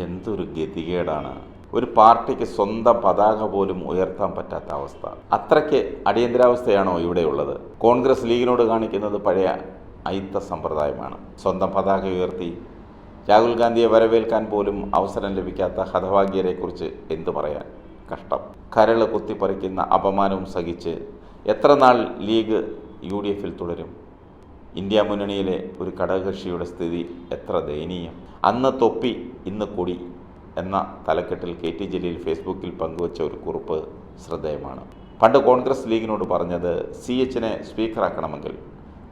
എന്തൊരു ഗതികേടാണ്. ഒരു പാർട്ടിക്ക് സ്വന്തം പതാക പോലും ഉയർത്താൻ പറ്റാത്ത അവസ്ഥ. അത്രയ്ക്ക് അടിയന്തരാവസ്ഥയാണോ ഇവിടെയുള്ളത്? കോൺഗ്രസ് ലീഗിനോട് കാണിക്കുന്നത് പഴയ അയിത്ത സമ്പ്രദായമാണ്. സ്വന്തം പതാക ഉയർത്തി രാഹുൽ ഗാന്ധിയെ വരവേൽക്കാൻ പോലും അവസരം ലഭിക്കാത്ത ഹതഭാഗ്യരെക്കുറിച്ച് എന്തു പറയാൻ. കഷ്ടം. കരൾ കുത്തിപ്പറിക്കുന്ന അപമാനവും സഹിച്ച് എത്ര നാൾ ലീഗ് UDFിൽ തുടരും? ഇന്ത്യ മുന്നണിയിലെ ഒരു ഘടകകക്ഷിയുടെ സ്ഥിതി എത്ര ദയനീയം. അന്ന് തൊപ്പി ഇന്ന് കൊടി എന്ന തലക്കെട്ടിൽ KT ജലീൽ ഫേസ്ബുക്കിൽ പങ്കുവച്ച ഒരു കുറിപ്പ് ശ്രദ്ധേയമാണ്. പണ്ട് കോൺഗ്രസ് ലീഗിനോട് പറഞ്ഞത് CHനെ സ്പീക്കറാക്കണമെങ്കിൽ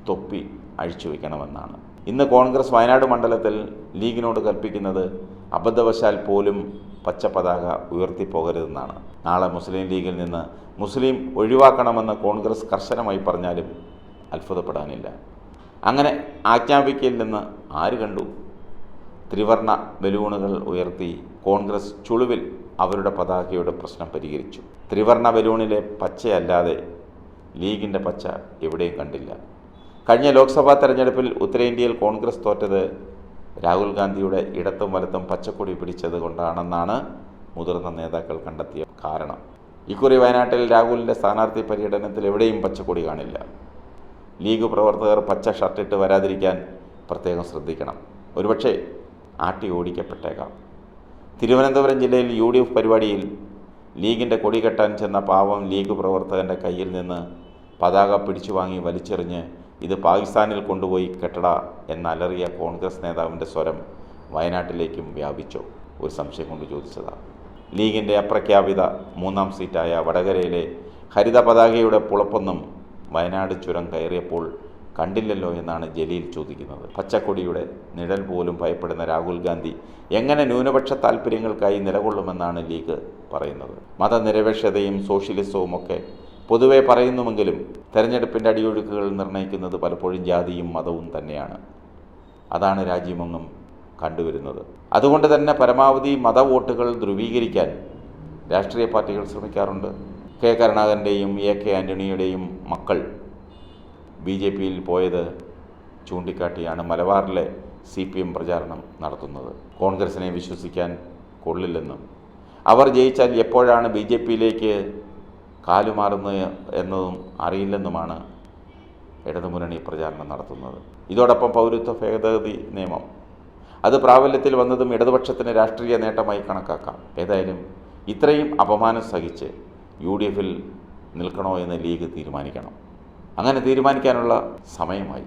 തൊപ്പി അഴിച്ചു വയ്ക്കണമെന്നാണ്. ഇന്ന് കോൺഗ്രസ് വയനാട് മണ്ഡലത്തിൽ ലീഗിനോട് കൽപ്പിക്കുന്നത് അബദ്ധവശാൽ പോലും പച്ച പതാക ഉയർത്തിപ്പോകരുതെന്നാണ്. നാളെ മുസ്ലിം ലീഗിൽ നിന്ന് മുസ്ലിം ഒഴിവാക്കണമെന്ന് കോൺഗ്രസ് കർശനമായി പറഞ്ഞാലും അത്ഭുതപ്പെടാനില്ല. അങ്ങനെ ആജ്ഞാപിക്കയിൽ നിന്ന് ആര് കണ്ടു? ത്രിവർണ ബലൂണുകൾ ഉയർത്തി കോൺഗ്രസ് ചുളുവിൽ അവരുടെ പതാകയുടെ പ്രശ്നം പരിഹരിച്ചു. ത്രിവർണ ബലൂണിലെ പച്ചയല്ലാതെ ലീഗിൻ്റെ പച്ച എവിടെയും കണ്ടില്ല. കഴിഞ്ഞ ലോക്സഭാ തെരഞ്ഞെടുപ്പിൽ ഉത്തരേന്ത്യയിൽ കോൺഗ്രസ് തോറ്റത് രാഹുൽ ഗാന്ധിയുടെ ഇടത്തും വലത്തും പച്ചക്കൊടി പിടിച്ചത് കൊണ്ടാണെന്നാണ് മുതിർന്ന നേതാക്കൾ കണ്ടെത്തിയ കാരണം. ഇക്കുറി വയനാട്ടിൽ രാഹുലിൻ്റെ സ്ഥാനാർത്ഥി പര്യടനത്തിൽ എവിടെയും പച്ചക്കൊടി കാണില്ല. ലീഗ് പ്രവർത്തകർ പച്ച ഷർട്ടിട്ട് വരാതിരിക്കാൻ പ്രത്യേകം ശ്രദ്ധിക്കണം. ഒരുപക്ഷെ ആട്ടി ഓടിക്കപ്പെട്ടേക്കാം. തിരുവനന്തപുരം ജില്ലയിൽ UDF പരിപാടിയിൽ ലീഗിൻ്റെ കൊടി കെട്ടാൻ ചെന്ന പാവം ലീഗ് പ്രവർത്തകൻ്റെ കയ്യിൽ നിന്ന് പതാക പിടിച്ചു വാങ്ങി വലിച്ചെറിഞ്ഞ് ഇത് പാകിസ്ഥാനിൽ കൊണ്ടുപോയി കെട്ടട എന്നലറിയ കോൺഗ്രസ് നേതാവിൻ്റെ സ്വരം വയനാട്ടിലേക്കും വ്യാപിച്ചോ? ഒരു സംശയം കൊണ്ട് ചോദിച്ചതാണ്. ലീഗിൻ്റെ അപ്രഖ്യാപിത 3ാം സീറ്റായ വടകരയിലെ ഹരിത പതാകയുടെ പുളപ്പൊന്നും വയനാട് ചുരം കയറിയപ്പോൾ കണ്ടില്ലല്ലോ എന്നാണ് ജലീൽ ചോദിക്കുന്നത്. പച്ചക്കൊടിയുടെ നിഴൽ പോലും ഭയപ്പെടുന്ന രാഹുൽ ഗാന്ധി എങ്ങനെ ന്യൂനപക്ഷ താൽപ്പര്യങ്ങൾക്കായി നിലകൊള്ളുമെന്നാണ് ലീഗ് പറയുന്നത്. മതനിരപേക്ഷതയും സോഷ്യലിസവും ഒക്കെ പൊതുവെ പറയുന്നുവെങ്കിലും തെരഞ്ഞെടുപ്പിൻ്റെ അടിയൊഴുക്കുകൾ നിർണ്ണയിക്കുന്നത് പലപ്പോഴും ജാതിയും മതവും തന്നെയാണ്. അതാണ് രാജ്യമെങ്ങും കണ്ടുവരുന്നത്. അതുകൊണ്ട് തന്നെ പരമാവധി മതവോട്ടുകൾ ധ്രുവീകരിക്കാൻ രാഷ്ട്രീയ പാർട്ടികൾ ശ്രമിക്കാറുണ്ട്. കെ കരുണാകരൻ്റെയും AK ആൻ്റണിയുടെയും മക്കൾ BJPയിൽ പോയത് ചൂണ്ടിക്കാട്ടിയാണ് മലബാറിലെ CPM പ്രചാരണം നടത്തുന്നത്. കോൺഗ്രസിനെ വിശ്വസിക്കാൻ കൊള്ളില്ലെന്നും അവർ ജയിച്ചാൽ എപ്പോഴാണ് BJPയിലേക്ക് കാലുമാറുന്നത് എന്നതും അറിയില്ലെന്നുമാണ് ഇടതുമുന്നണി പ്രചാരണം നടത്തുന്നത്. ഇതോടൊപ്പം പൗരത്വ ഭേദഗതി നിയമം അത് പ്രാബല്യത്തിൽ വന്നതും ഇടതുപക്ഷത്തിന് രാഷ്ട്രീയ നേട്ടമായി കണക്കാക്കാം. ഏതായാലും ഇത്രയും അപമാനം സഹിച്ച് UDFിൽ നിൽക്കണോ എന്ന് ലീഗ് തീരുമാനിക്കണം. അങ്ങനെ തീരുമാനിക്കാനുള്ള സമയമായി.